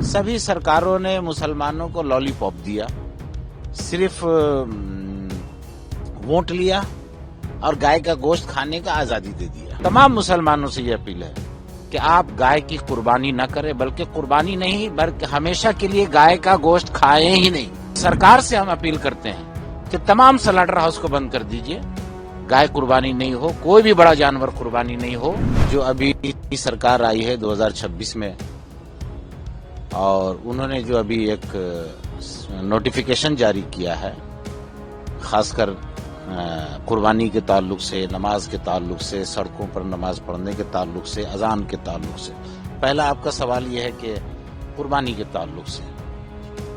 सभी सरकारों ने मुसलमानों को लॉलीपॉप दिया, सिर्फ वोट लिया और गाय का गोश्त खाने का आजादी दे दिया। तमाम मुसलमानों से ये अपील है कि आप गाय की कुर्बानी न करें, बल्कि कुर्बानी नहीं बल्कि हमेशा के लिए गाय का गोश्त खाएं ही नहीं। सरकार से हम अपील करते हैं कि तमाम स्लॉटर हाउस को बंद कर दीजिए, गाय कुर्बानी नहीं हो, कोई भी बड़ा जानवर कुर्बानी नहीं हो। जो अभी सरकार आई है 2026 में, और उन्होंने जो अभी एक नोटिफिकेशन जारी किया है, खासकर कुर्बानी के ताल्लुक से, नमाज के ताल्लुक से, सड़कों पर नमाज पढ़ने के ताल्लुक से, अजान के ताल्लुक से। पहला आपका सवाल यह है कि कुर्बानी के ताल्लुक से,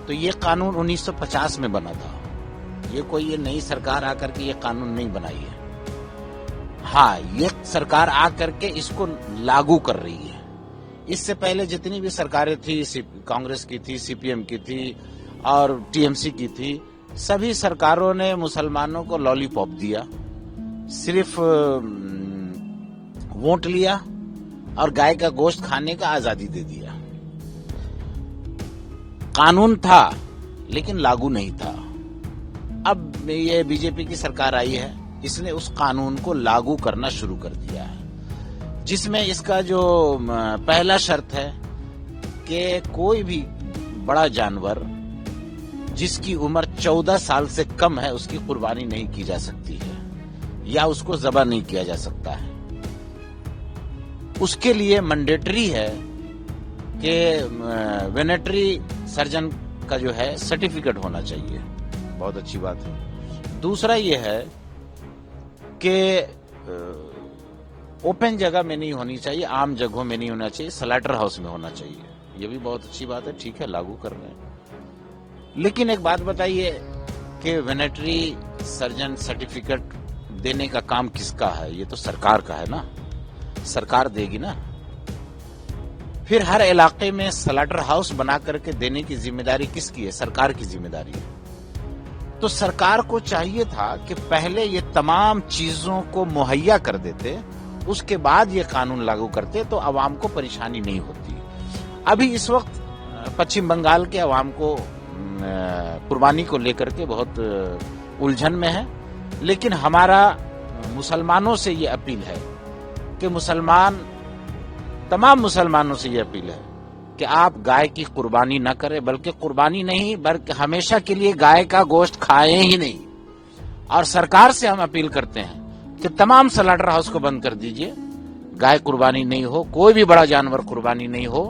तो ये कानून 1950 में बना था। ये कोई ये नई सरकार आकर के ये कानून नहीं बनाई है। हाँ, ये सरकार आकर के इसको लागू कर रही है। इससे पहले जितनी भी सरकारें थी, कांग्रेस की थी, सीपीएम की थी और टीएमसी की थी, सभी सरकारों ने मुसलमानों को लॉलीपॉप दिया, सिर्फ वोट लिया और गाय का गोश्त खाने का आजादी दे दिया। कानून था लेकिन लागू नहीं था। अब ये बीजेपी की सरकार आई है, इसने उस कानून को लागू करना शुरू कर दिया है, जिसमें इसका जो पहला शर्त है कि कोई भी बड़ा जानवर जिसकी उम्र 14 साल से कम है उसकी कुर्बानी नहीं की जा सकती है या उसको ज़बह नहीं किया जा सकता है। उसके लिए मैंडेटरी है कि वेटरनरी सर्जन का जो है सर्टिफिकेट होना चाहिए। बहुत अच्छी बात है। दूसरा ये है कि ओपन जगह में नहीं होनी चाहिए, आम जगहों में नहीं होना चाहिए, स्लॉटर हाउस में होना चाहिए। ये भी बहुत अच्छी बात है, ठीक है, लागू कर रहे हैं। लेकिन एक बात बताइए कि वेटरनरी सर्जन सर्टिफिकेट देने का काम किसका है? ये तो सरकार का है ना, सरकार देगी ना। फिर हर इलाके में स्लॉटर हाउस बना करके देने की जिम्मेदारी किसकी है? सरकार की जिम्मेदारी है। तो सरकार को चाहिए था कि पहले ये तमाम चीजों को मुहैया कर देते, उसके बाद ये कानून लागू करते तो अवाम को परेशानी नहीं होती। अभी इस वक्त पश्चिम बंगाल के अवाम को कुर्बानी को लेकर के बहुत उलझन में है, लेकिन हमारा मुसलमानों से ये अपील है कि तमाम मुसलमानों से ये अपील है कि आप गाय की कुर्बानी न करें, बल्कि कुर्बानी नहीं बल्कि हमेशा के लिए गाय का गोश्त खाएं ही नहीं। और सरकार से हम अपील करते हैं कि तमाम स्लॉटर हाउस को बंद कर दीजिए, गाय कुर्बानी नहीं हो, कोई भी बड़ा जानवर कुर्बानी नहीं हो,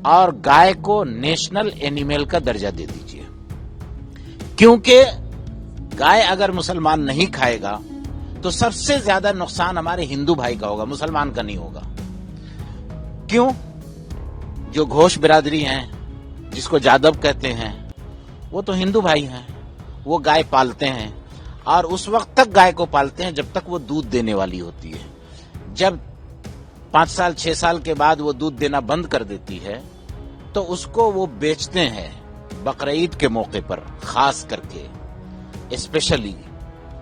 और गाय को नेशनल एनिमल का दर्जा दे दीजिए। क्योंकि गाय अगर मुसलमान नहीं खाएगा तो सबसे ज्यादा नुकसान हमारे हिंदू भाई का होगा, मुसलमान का नहीं होगा। क्यों? जो घोष बिरादरी हैं, जिसको जादव कहते हैं, वो तो हिंदू भाई हैं। वो गाय पालते हैं और उस वक्त तक गाय को पालते हैं जब तक वो दूध देने वाली होती है। जब 5 साल 6 साल के बाद वो दूध देना बंद कर देती है तो उसको वो बेचते हैं बकरीद के मौके पर, खास करके स्पेशली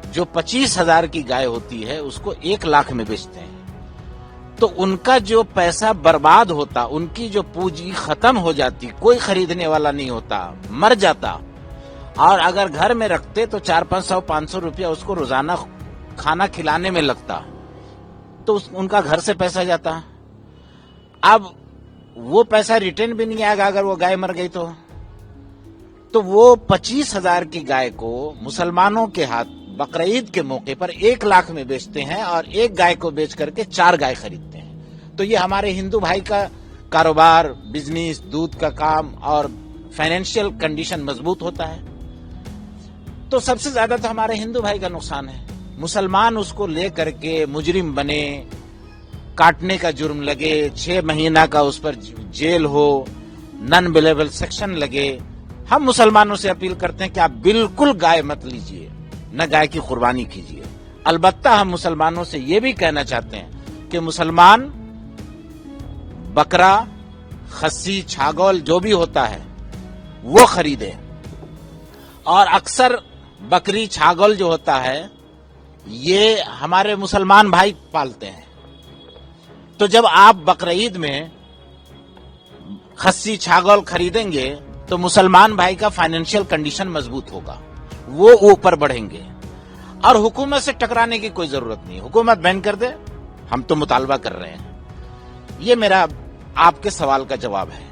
जो 25,000 की गाय होती है उसको 1 लाख में बेचते हैं। तो उनका जो पैसा बर्बाद होता, उनकी जो पूंजी खत्म हो जाती, कोई खरीदने वाला नहीं होता, मर जाता। और अगर घर में रखते तो 400-500 रुपया उसको रोजाना खाना खिलाने में लगता, तो उनका घर से पैसा जाता। अब वो पैसा रिटर्न भी नहीं आएगा अगर वो गाय मर गई तो वो 25,000 की गाय को मुसलमानों के हाथ बकरीद के मौके पर 1 लाख में बेचते हैं और एक गाय को बेच करके 4 गाय खरीदते हैं। तो ये हमारे हिंदू भाई का कारोबार, बिजनेस, दूध का काम और फाइनेंशियल कंडीशन मजबूत होता है। तो सबसे ज्यादा तो हमारे हिंदू भाई का नुकसान है। मुसलमान उसको लेकर के मुजरिम बने, काटने का जुर्म लगे, 6 महीना का उस पर जेल हो, नॉन बिलेबल सेक्शन लगे। हम मुसलमानों से अपील करते हैं कि आप बिल्कुल गाय मत लीजिए, न गाय की कुर्बानी कीजिए। अलबत्ता हम मुसलमानों से ये भी कहना चाहते हैं कि मुसलमान बकरा, खस्सी, छागल जो भी होता है वो खरीदे। और अक्सर बकरी, छागल जो होता है ये हमारे मुसलमान भाई पालते हैं। तो जब आप बकरीद में खस्सी छागल खरीदेंगे तो मुसलमान भाई का फाइनेंशियल कंडीशन मजबूत होगा, वो ऊपर बढ़ेंगे। और हुकूमत से टकराने की कोई जरूरत नहीं, हुकूमत बैन कर दे, हम तो मुतालबा कर रहे हैं। ये मेरा आपके सवाल का जवाब है।